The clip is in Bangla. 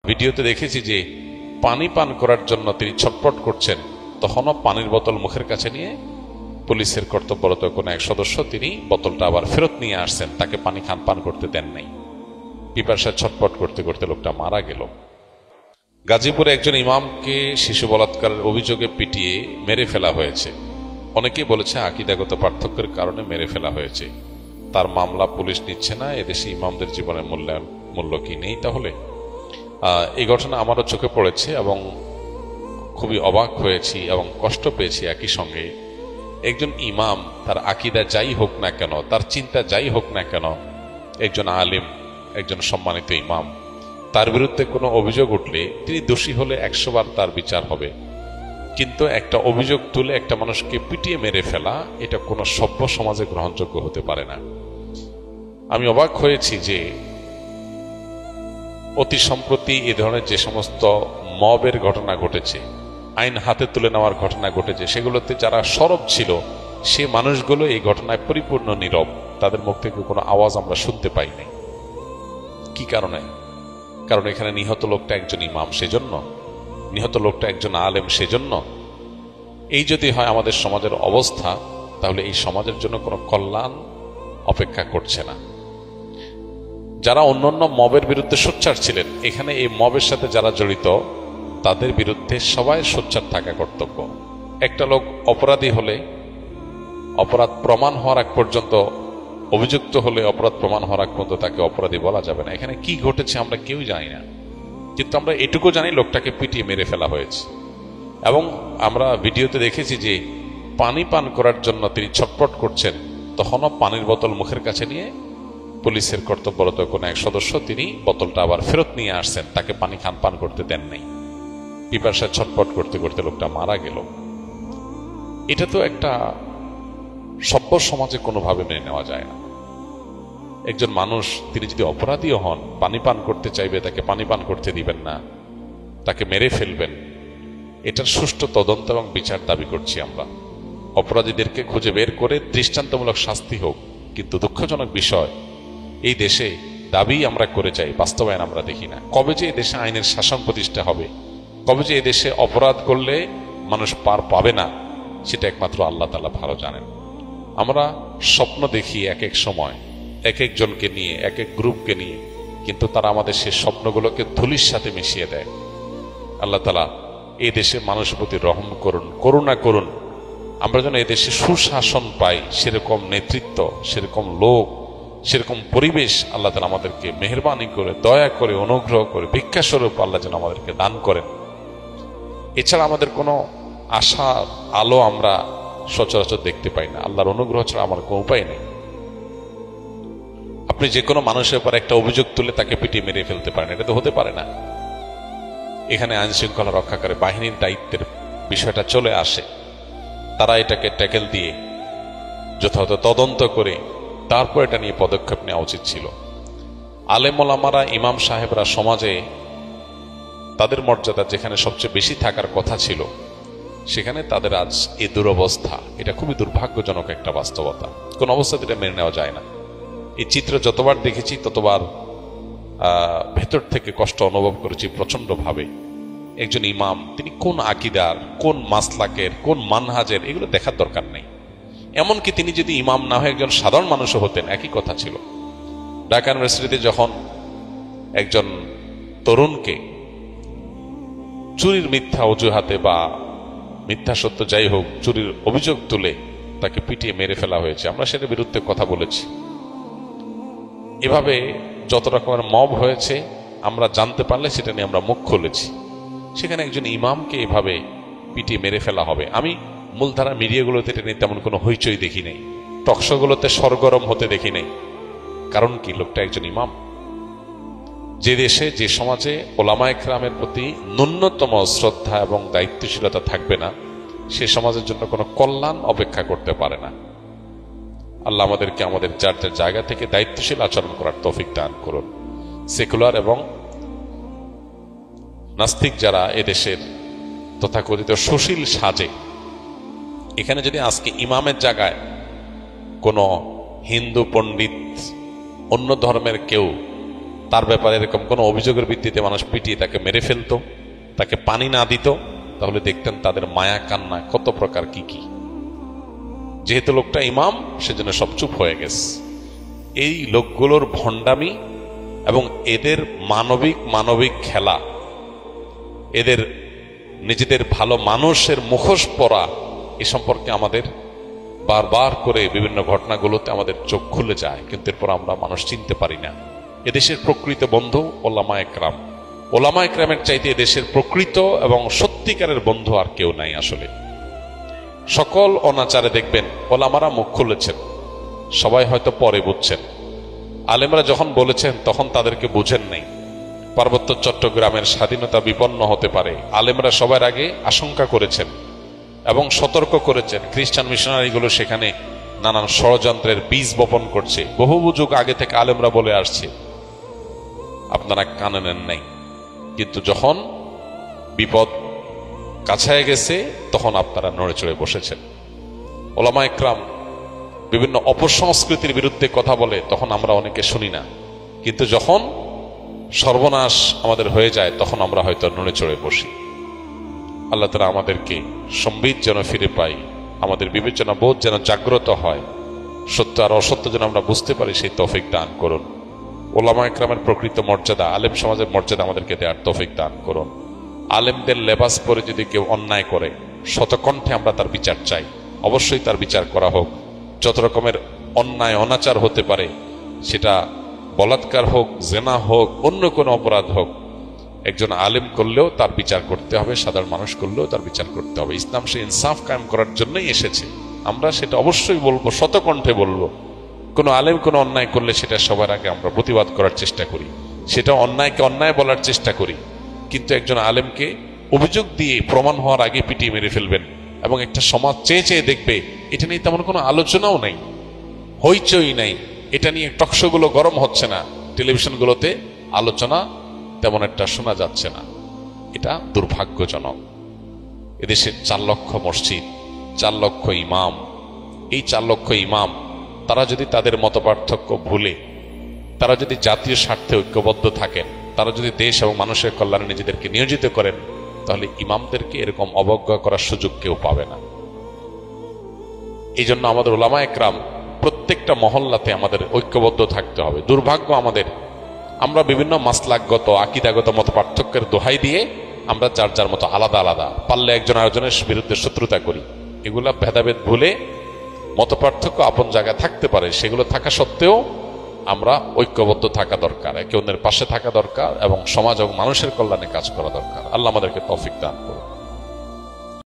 ভিডিওতে দেখেছি যে পানি পান করার জন্য তিনি ছটফট করছেন, তখনও পানির বোতল মুখের কাছে নিয়ে পুলিশের কর্তব্যরত কোনো এক সদস্য তিনি বোতলটা আবার ফেরত নিয়ে আসছেন, তাকে পানি পান করতে দেন নাই। পিপাসায় ছটফট করতে করতে লোকটা মারা গেল। গাজীপুরে একজন ইমামকে শিশু বলাৎকারের অভিযোগে পিটিয়ে মেরে ফেলা হয়েছে। অনেকেই বলেছে আকীদাগত পার্থক্যের কারণে মেরে ফেলা হয়েছে। তার মামলা পুলিশ নিচ্ছে না। এদেশে ইমামদের জীবনের মূল্য কি নেই? তাহলে এই ঘটনা আমারও চোখে পড়েছে এবং খুবই অবাক হয়েছি এবং কষ্ট পেয়েছি একই সঙ্গে। একজন ইমাম, তার আকীদা যাই হোক না কেন, তার চিন্তা যাই হোক না কেন, একজন আলিম, একজন সম্মানিত ইমাম, তার বিরুদ্ধে কোনো অভিযোগ উঠলে তিনি দোষী হলে 100 বার তার বিচার হবে। কিন্তু একটা অভিযোগ তুলে একটা মানুষকে পিটিয়ে মেরে ফেলা, এটা কোনো সভ্য সমাজে গ্রহণযোগ্য হতে পারে না। আমি অবাক হয়েছি যে অতি সম্প্রতি এ ধরনের যে সমস্ত মবের ঘটনা ঘটেছে, আইন হাতে তুলে নেওয়ার ঘটনা ঘটেছে, সেগুলোতে যারা সরব ছিল সে মানুষগুলো এই ঘটনায় পরিপূর্ণ নীরব। তাদের মুখ থেকে কোনো আওয়াজ আমরা শুনতে পাই নাই। কি কারণে? কারণ এখানে নিহত লোকটা একজন ইমাম, সেজন্য নিহত লোকটা একজন আলেম, সেজন্য। এই যদি হয় আমাদের সমাজের অবস্থা, তাহলে এই সমাজের জন্য কোনো কল্যাণ অপেক্ষা করছে না। যারা অন্যান্য মবের বিরুদ্ধে সোচ্চার ছিলেন, এখানে এই মবের সাথে যারা জড়িত তাদের বিরুদ্ধে সবাই সোচ্চার থাকা কর্তব্য। একটা লোক অপরাধী হলে, অপরাধ প্রমাণ হওয়ার আগ পর্যন্ত, অভিযুক্ত হলে অপরাধ প্রমাণ হওয়ার আগ পর্যন্ত তাকে অপরাধী বলা যাবে না। এখানে কি ঘটেছে আমরা কেউ জানি না, কিন্তু আমরা এটুকু জানি লোকটাকে পিটিয়ে মেরে ফেলা হয়েছে। এবং আমরা ভিডিওতে দেখেছি যে পানি পান করার জন্য তিনি ছটফট করছেন, তখনও পানির বোতল মুখের কাছে নিয়ে পুলিশের কর্তব্যরত কোনো এক সদস্য তিনি বোতলটা আবার ফেরত নিয়ে আসছেন, তাকে পানি পান করতে দেন নাই। পিপাসায় ছটফট করতে করতে লোকটা মারা গেল। এটা তো একটা সভ্য সমাজে কোনোভাবে মেনে নেওয়া যায় না। একজন মানুষ তিনি যদি অপরাধীও হন, পানি পান করতে চাইবে, তাকে পানি পান করতে দিবেন না, তাকে মেরে ফেলবেন। এটার সুষ্ঠু তদন্ত এবং বিচার দাবি করছি আমরা। অপরাধীদেরকে খুঁজে বের করে দৃষ্টান্তমূলক শাস্তি হোক। কিন্তু দুঃখজনক বিষয়, এই দেশে দাবি আমরা করে যাই, বাস্তবায়ন আমরা দেখি না। কবে যে এই দেশে আইনের শাসন প্রতিষ্ঠা হবে, কবে যে এই দেশে অপরাধ করলে মানুষ পার পাবে না, সেটা একমাত্র আল্লাহ তাআলা ভালো জানেন। আমরা স্বপ্ন দেখি এক এক সময়, এক একজনকে নিয়ে, এক এক গ্রুপকে নিয়ে, কিন্তু তারা আমাদের সেই স্বপ্নগুলোকে ধুলির সাথে মিশিয়ে দেয়। আল্লাহ তাআলা এই দেশে মানুষের প্রতি রহম করুন, করুণা করুন। আমরা যেন এই দেশে সুশাসন পাই, সেরকম নেতৃত্ব, সেরকম লোক, সেরকম পরিবেশ আল্লাহ তাআলা আমাদেরকে মেহেরবানি করে, দয়া করে, অনুগ্রহ করে, ভিক্ষাস্বরূপ আল্লাহ যেন আমাদেরকে দান করেন। এছাড়া আমাদের কোনো আশার আলো আমরা সচরাচর দেখতে পাই না। আল্লাহর অনুগ্রহ ছাড়া আমার কোনো উপায় নেই। আপনি যে কোনো মানুষের উপর একটা অভিযোগ তুলে তাকে পিটিয়ে মেরে ফেলতে পারেন, এটা তো হতে পারে না। এখানে আইন শৃঙ্খলা রক্ষাকারী বাহিনীর দায়িত্বের বিষয়টা চলে আসে। তারা এটাকে ট্যাকেল দিয়ে যথাযথ তদন্ত করে তারপর এটা নিয়ে পদক্ষেপ নেওয়া উচিত ছিল। আলেম ওলামারা, ইমাম সাহেবরা সমাজে তাদের মর্যাদা যেখানে সবচেয়ে বেশি থাকার কথা ছিল, সেখানে তাদের আজ এই দুরবস্থা। এটা খুবই দুর্ভাগ্যজনক একটা বাস্তবতা। কোন অবস্থাতে এটা মেনে নেওয়া যায় না। এই চিত্র যতবার দেখেছি ততবার ভেতর থেকে কষ্ট অনুভব করেছি প্রচন্ডভাবে। একজন ইমাম, তিনি কোন আকীদার, কোন মাসলাকের, কোন মানহাজের, এগুলো দেখার দরকার নেই। এমনকি তিনি যদি ইমাম না হয়ে একজন সাধারণ মানুষও হতেন, একই কথা ছিল। ঢাকা ইউনিভার্সিটিতে যখন একজন তরুণকে চুরির মিথ্যা অজুহাতে বা মিথ্যা সত্য যাই হোক, চুরির অভিযোগ তুলে তাকে পিটিয়ে মেরে ফেলা হয়েছে, আমরা সেটার বিরুদ্ধে কথা বলেছি। এভাবে যত রকমের মব হয়েছে আমরা জানতে পারলে সেটা নিয়ে আমরা মুখ খুলেছি। সেখানে একজন ইমামকে এভাবে পিটিয়ে মেরে ফেলা হবে। আমি মূলধারা মিডিয়াগুলোতে এটা নিয়ে তেমন কোনো হইচই দেখি নাই, টকশোগুলোতে সরগরম হতে দেখি নাই। কারণ কি? লোকটা একজন ইমাম। যে দেশে, যে সমাজে ওলামায়ে কেরামের প্রতি ন্যূনতম শ্রদ্ধা এবং দায়িত্বশীলতা থাকবে না, সে সমাজের জন্য কোনো কল্যাণ অপেক্ষা করতে পারে না। আল্লাহ আমাদেরকে আমাদের যার যার জায়গা থেকে দায়িত্বশীল আচরণ করার তৌফিক দান করুন। সেকুলার এবং নাস্তিক যারা এদেশের তথাকথিত সুশীল সাজে, এখানে যদি আজকে ইমামের জায়গায় কোনো হিন্দু পণ্ডিত, অন্য ধর্মের কেউ তার ব্যাপারে এরকম কোনো অভিযোগের ভিত্তিতে মানুষ পিটিয়ে তাকে মেরে ফেলতো, তাকে পানি না দিত, তাহলে দেখতেন তাদের মায়া কান্না কত প্রকার কি কি। যেহেতু লোকটা ইমাম, সেজন্য সব চুপ হয়ে গেছে। এই লোকগুলোর ভণ্ডামি এবং এদের মানবিক খেলা, এদের নিজেদের ভালো মানুষের মুখোশ পরা, এ সম্পর্কে আমাদের বারবার করে বিভিন্ন ঘটনাগুলোতে আমাদের চোখ খুলে যায়, কিন্তু এরপর আমরা মানুষ চিনতে পারি না। এদেশের প্রকৃত বন্ধু ওলামা একরাম। ওলামা একরামের চাইতে এদেশের প্রকৃত এবং সত্যিকারের বন্ধু আর কেউ নাই। আসলে সকল অনাচারে দেখবেন ওলামারা মুখ খুলেছেন, সবাই হয়তো পরে বুঝছেন। আলেমরা যখন বলেছেন তখন তাদেরকে বুঝেন নাই। পার্বত্য চট্টগ্রামের স্বাধীনতা বিপন্ন হতে পারে, আলেমরা সবার আগে আশঙ্কা করেছেন এবং সতর্ক করেছেন। খ্রিস্টান মিশনারিগুলো সেখানে নানান ষড়যন্ত্রের বীজ বপন করছে, বহু যুগ আগে থেকে আলেমরা বলে আসছে, আপনারা কানে নেন নাই। কিন্তু যখন বিপদ কাছায় গেছে তখন আপনারা নড়ে চড়ে বসেছেন। ওলামা একরাম বিভিন্ন অপসংস্কৃতির বিরুদ্ধে কথা বলে, তখন আমরা অনেকে শুনি না, কিন্তু যখন সর্বনাশ আমাদের হয়ে যায় তখন আমরা হয়তো নড়ে চড়ে বসি। আল্লাহ তাআলা আমাদেরকে সম্বিত যেন ফিরে পাই, আমাদের বিবেচনা বোধ যেন জাগ্রত হয়, সত্য আর অসত্য যেন আমরা বুঝতে পারি, সেই তৌফিক দান করুন। ওলামা একরামের প্রকৃত মর্যাদা, আলেম সমাজের মর্যাদা আমাদেরকে দেওয়ার তৌফিক দান করুন। আলেমদের লেবাস পরে যদি কেউ অন্যায় করে, শতকণ্ঠে আমরা তার বিচার চাই, অবশ্যই তার বিচার করা হোক। যত রকমের অন্যায় অনাচার হতে পারে, সেটা বলাৎকার হোক, জেনা হোক, অন্য কোনো অপরাধ হোক, একজন আলেম করলেও তার বিচার করতে হবে, সাধারণ মানুষ করলেও তার বিচার করতে হবে। ইসলাম সে ইনসাফ কায়েম করার জন্যই এসেছে, আমরা সেটা অবশ্যই বলবো, শতকণ্ঠে বলবো। কোনো আলেম কোনো অন্যায় করলে সেটা সবার আগে আমরা প্রতিবাদ করার চেষ্টা করি, সেটা অন্যায়কে অন্যায় বলার চেষ্টা করি। কিন্তু একজন আলেমকে অভিযোগ দিয়ে প্রমাণ হওয়ার আগে পিটিয়ে মেরে ফেলবেন এবং একটা সমাজ চেয়ে চেয়ে দেখবে, এটা নিয়ে তেমন কোনো আলোচনাও নাই, হইচই নাই, এটা নিয়ে টকশোগুলো গরম হচ্ছে না, টেলিভিশনগুলোতে আলোচনা তেমন একটা শোনা যাচ্ছে না। এটা দুর্ভাগ্যজনক। এদেশের 4 লক্ষ মসজিদ, 4 লক্ষ ইমাম, এই 4 লক্ষ ইমাম তারা যদি তাদের মতপার্থক্য ভুলে, তারা যদি জাতীয় স্বার্থে ঐক্যবদ্ধ থাকেন, তারা যদি দেশ এবং মানুষের কল্যাণে নিজেদেরকে নিয়োজিত করেন, তাহলে ইমামদেরকে এরকম অবজ্ঞা করার সুযোগ কেউ পাবে না। এই জন্য আমাদের ওলামা একরাম প্রত্যেকটা মহল্লাতে আমাদের ঐক্যবদ্ধ থাকতে হবে। দুর্ভাগ্য আমাদের, আমরা বিভিন্ন মাসলাকগত আকীদাগত মত পার্থক্যের দোহাই দিয়ে আমরা যার যার মতো আলাদা আলাদা, পারলে একজন আরেকজনের বিরুদ্ধে শত্রুতা করি। এগুলা ভেদাভেদ ভুলে, মত পার্থক্য আপন জায়গায় থাকতে পারে, সেগুলো থাকা সত্ত্বেও আমরা ঐক্যবদ্ধ থাকা দরকার, একে অন্যের পাশে থাকা দরকার এবং সমাজ এবং মানুষের কল্যাণে কাজ করা দরকার। আল্লাহ আমাদেরকে তৌফিক দান করুন।